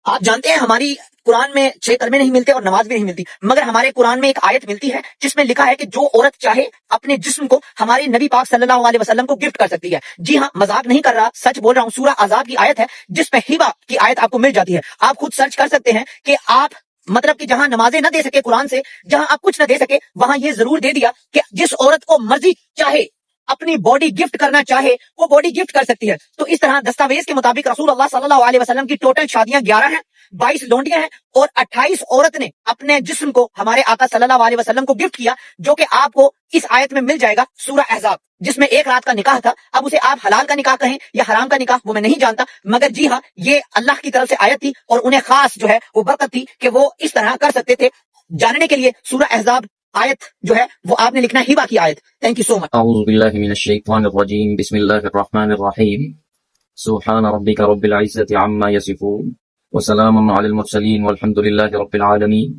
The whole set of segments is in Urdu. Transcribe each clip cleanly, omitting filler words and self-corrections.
آپ جانتے ہیں ہماری قرآن میں 6 کلمے نہیں ملتے اور نماز بھی نہیں ملتی، مگر ہمارے قرآن میں ایک آیت ملتی ہے جس میں لکھا ہے کہ جو عورت چاہے اپنے جسم کو ہمارے نبی پاک صلی اللہ علیہ وسلم کو گفٹ کر سکتی ہے۔ جی ہاں، مذاق نہیں کر رہا، سچ بول رہا ہوں۔ سورہ احزاب کی آیت ہے جس میں ہبہ کی آیت آپ کو مل جاتی ہے۔ آپ خود سرچ کر سکتے ہیں کہ آپ مطلب کہ جہاں نمازیں نہ دے سکے قرآن سے، جہاں آپ کچھ نہ دے سکے، وہاں یہ ضرور دے دیا کہ جس عورت کو مرضی چاہے اپنی باڈی گفٹ کرنا چاہے وہ باڈی گفٹ کر سکتی ہے۔ تو اس طرح دستاویز کے مطابق رسول اللہ صلی اللہ علیہ وسلم کی ٹوٹل شادیاں 11 ہیں، 22 لونڈیاں ہیں اور 28 عورت نے اپنے جسم کو ہمارے آقا صلی اللہ علیہ وسلم کو گفٹ کیا، جو کہ آپ کو اس آیت میں مل جائے گا سورہ احزاب، جس میں 1 رات کا نکاح تھا۔ اب اسے آپ حلال کا نکاح کہیں یا حرام کا نکاح، وہ میں نہیں جانتا، مگر جی ہاں یہ اللہ کی طرف سے آیت تھی اور انہیں خاص جو ہے وہ برکت تھی کہ وہ اس طرح کر سکتے تھے۔ جاننے کے لیے سورہ احزاب آیت جو ہے وہ آپ نے لکھنا ہے ہبہ کی آیت۔ تھینک یو سو مچ۔ اعوذ باللہ من الشیطان الرجیم، بسم اللہ الرحمن الرحیم، سبحان ربک رب العزت عما یصفون وسلام علی المرسلین والحمد للہ رب العالمین۔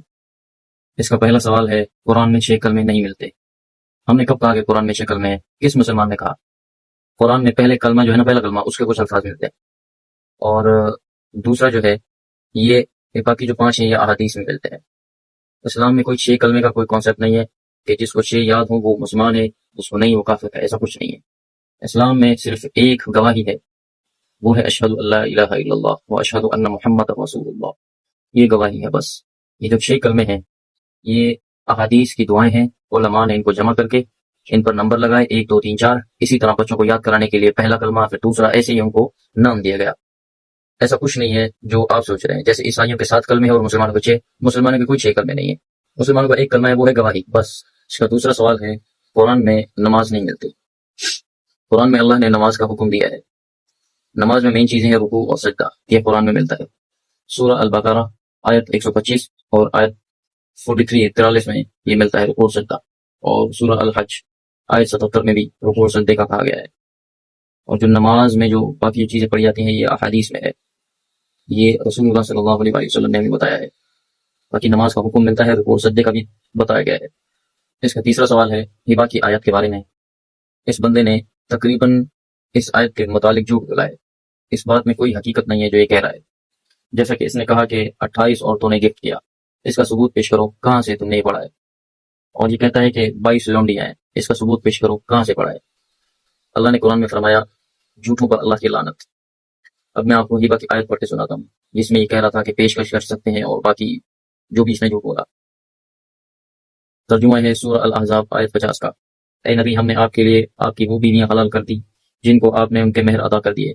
اس کا پہلا سوال ہے، قرآن میں 6 کلمے نہیں ملتے۔ ہم نے کب کہا کہ قرآن میں 6 کلمے ہیں؟ کس مسلمان نے کہا؟ قرآن میں پہلے کلمہ جو ہے نا، پہلا کلمہ، اس کے کچھ الفاظ ملتے ہیں، اور دوسرا جو ہے یہ باقی جو 5 ہیں یہ احادیث میں ملتے ہیں۔ اسلام میں کوئی 6 کلمے کا کوئی کانسیپٹ نہیں ہے کہ جس کو 6 یاد ہوں وہ مسلمان ہے، جس کو نہیں وہ کافر ہے، ایسا کچھ نہیں ہے۔ اسلام میں صرف ایک گواہی ہے، وہ ہے اشہد ان لا الہ الا اللہ و اشہد ان محمد رسول اللہ، یہ گواہی ہے بس۔ یہ جو 6 کلمے ہیں یہ احادیث کی دعائیں ہیں، علماء نے ان کو جمع کر کے ان پر نمبر لگائے 1 2 3 4، اسی طرح بچوں کو یاد کرانے کے لیے پہلا کلمہ پھر دوسرا، ایسے ہی ان کو نام دیا گیا۔ ایسا کچھ نہیں ہے جو آپ سوچ رہے ہیں، جیسے عیسائیوں کے 7 کلمے ہیں اور مسلمانوں کے 6، مسلمانوں کے کوئی 6 کلمے نہیں ہیں، مسلمانوں کا ایک کلمہ ہے، وہ ہے گواہی بس۔ اس کا دوسرا سوال ہے، قرآن میں نماز نہیں ملتی۔ قرآن میں اللہ نے نماز کا حکم دیا ہے، نماز میں مین چیزیں ہیں رکوع اور سجدہ، یہ قرآن میں ملتا ہے۔ سورہ البقرہ آیت 125 اور آیت 43 میں یہ ملتا ہے، رکوع اور سجدہ، اور سورہ الحج آیت 77 میں بھی رکوع اور سجدے کا کہا گیا ہے۔ اور جو نماز میں جو باقی چیزیں پڑھی جاتی ہیں یہ احادیث میں ہے، یہ رسول اللہ صلی اللہ علیہ وسلم نے بھی بتایا ہے۔ باقی نماز کا حکم ملتا ہے، رکوع اور سجدے کا بھی بتایا گیا ہے۔ اس کا تیسرا سوال ہے ہبہ کی آیت کے بارے میں۔ اس بندے نے تقریباً اس آیت کے متعلق جھوٹ بولا ہے، اس بات میں کوئی حقیقت نہیں ہے جو یہ کہہ رہا ہے۔ جیسا کہ اس نے کہا کہ 28 عورتوں نے گفٹ کیا، اس کا ثبوت پیش کرو، کہاں سے تم نے یہ پڑھا ہے؟ اور یہ کہتا ہے کہ 22 لونڈیاں ہیں، اس کا ثبوت پیش کرو، کہاں سے پڑھا ہے؟ اللہ نے قرآن میں فرمایا جھوٹوں پر اللہ کی لعنت۔ اب میں آپ کو ہبہ کی آیت پڑھ کے سناتا ہوں جس میں یہ کہہ رہا تھا کہ پیشکش کر سکتے ہیں اور باقی جو بھی اس نے جھوٹ بولا۔ ترجمہ ہے سورہ الاحزاب آیت 50 کا۔ اے نبی، ہم نے آپ کے لیے آپ کی وہ بیویاں حلال کر دی جن کو آپ نے ان کے مہر ادا کر دیے،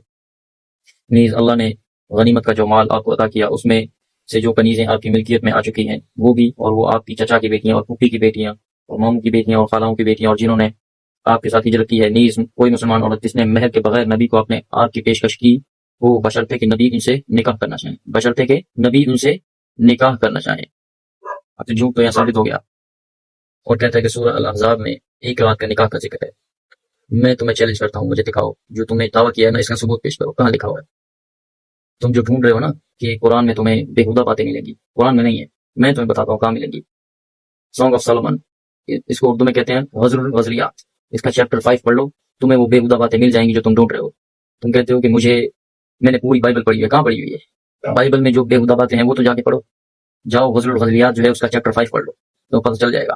نیز اللہ نے غنیمت کا جو مال آپ کو عطا کیا اس میں سے جو کنیزیں آپ کی ملکیت میں آ چکی ہیں وہ بھی، اور وہ آپ کی چچا کی بیٹیاں اور پھوپھی کی بیٹیاں اور ماموں کی بیٹیاں اور خالاؤں کی بیٹیاں، اور جنہوں نے آپ کے ساتھ ہجرت کی ہے، نیز کوئی مسلمان عورت جس نے مہر کے بغیر نبی کو اپنے آپ کی پیشکش کی، وہ بشرطے کہ نبی ان سے نکاح کرنا چاہیں، بشرطے کہ نبی ان سے نکاح کرنا چاہیں۔ اب تو جھوٹ تو یہاں ثابت ہو گیا، اور کہتا ہے کہ سورہ الاحزاب میں 1 رات کا نکاح کا ذکر ہے۔ میں تمہیں چیلنج کرتا ہوں، مجھے دکھاؤ جو تم نے دعویٰ کیا ہے نا، اس کا ثبوت پیش کرو، کہاں لکھا ہوا ہے؟ تم جو ڈھونڈ رہے ہو نا کہ قرآن میں تمہیں بےہودہ باتیں ملیں گی، قرآن میں نہیں ہے، میں تمہیں بتاتا ہوں کہاں ملیں گی۔ سانگ آف سولومن، اس کو اردو میں کہتے ہیں غزل الغزلیات، اس کا چیپٹر 5 پڑھ لو، تمہیں وہ بےہودہ باتیں مل جائیں گی جو تم ڈھونڈ رہے ہو۔ تم کہتے ہو کہ میں نے پوری بائبل پڑھی ہے، کہاں پڑھی ہوئی ہے؟ بائبل میں جو بےہودہ باتیں ہیں وہ تو جا کے پڑھو، جاؤ غزل الغزلیات جو ہے اس کا چیپٹر 5 پڑھ لو تو پتہ چل جائے گا۔